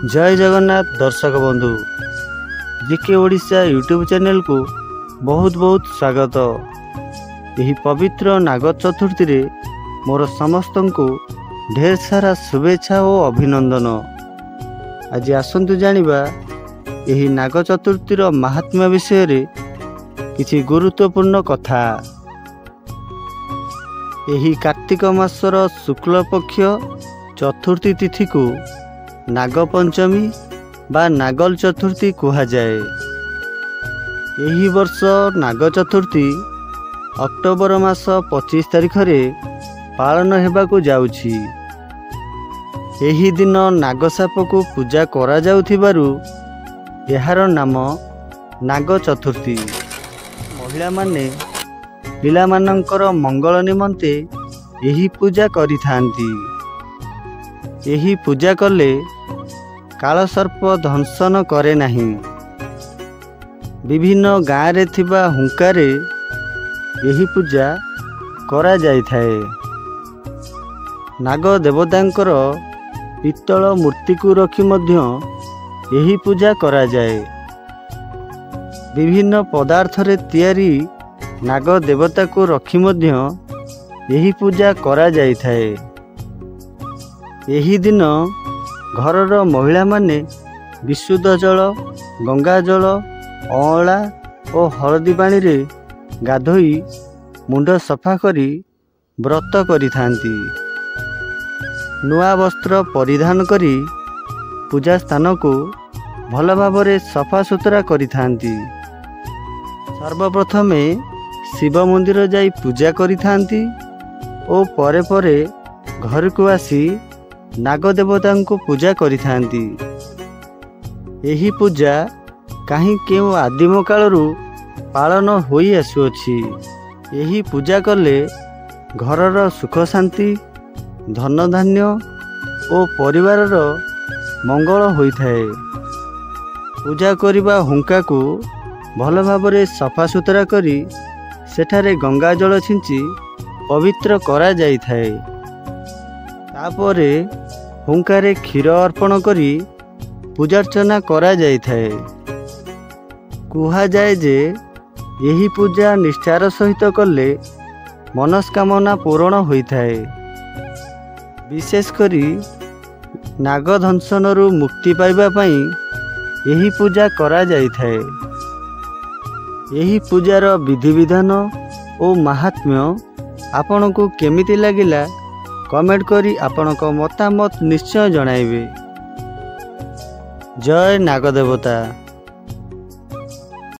जय जगन्नाथ दर्शक बंधु जीके ओडिशा यूट्यूब चैनल को बहुत बहुत स्वागत। यही पवित्र नाग चतुर्थी रे मोर समस्त को ढेर सारा शुभेच्छा और अभिनंदन। आज आसंतु जानिबा यही नाग चतुर्थीर महात्म्य विषय रे किछि गुरुत्वपूर्ण कथा। यही कार्तिक मासर शुक्ल पक्ष चतुर्थी तिथि को नागपंचमी बा नागल चतुर्थी कहा जाए। यही वर्ष नाग चतुर्थी अक्टोबर मास 25 तारिख रे पालन हेबाकु जाउछि। यही दिन नागसाप को पूजा करा जाउथिबारु एहार नाम नाग चतुर्थी। महिला माने पिला मानकर मंगल निमंते यही पूजा करिथांती। यही पूजा कले कालसर्प दंशन करे नहीं। विभिन्न गाँव रे थिबा हुंकारे यही पूजा करा जाय थाए। नाग देवतांकर पित्तल मूर्ति को रखी मध्य यही पूजा करा जाए। विभिन्न पदार्थ रे तैयारी नाग देवता को रखी मध्य यही पूजा करा जाय थाए। यही दिन घरर महिला माने विशुद्ध जल गंगा जल अँला और हलदी पानी रे गाधोई मुंड सफा करी व्रत करिथांती। नुआ वस्त्र परिधान करी पूजा स्थान को भल भावरे सफा सुतरा करिथांती। सर्वप्रथमे शिव मंदिर जाई पूजा करिथांती और परे परे घर को आसी नाग देवता को पूजा करिथांती। यही पूजा कहीं केउ आदिम कालरू पालन होई आसुअछि। यही पूजा कले घरर सुख शांति धन धान्य और परिवारर मंगल होइथाए। पूजा करिबा हुंका को भल भावरे सफा सुतरा करी सेठारे गंगा जल छिंची पवित्र करा जाइथाए। तापरे हुंकारे क्षीर अर्पण करी पूजार्चना करा जाइथाए। कुहा जाए जे यही पूजा निष्ठार सहित कले मनस्कामना पूर्ण होइथाए। विशेष करी नाग दंशनरु मुक्ति पाइबा पई यही पूजा करा जाइथाए। यही पूजार विधि विधान और महात्म्य आपण को केमिति लागिला कमेंट करी आपणक मतामत निश्चय जणाइबे। जय नाग देवता।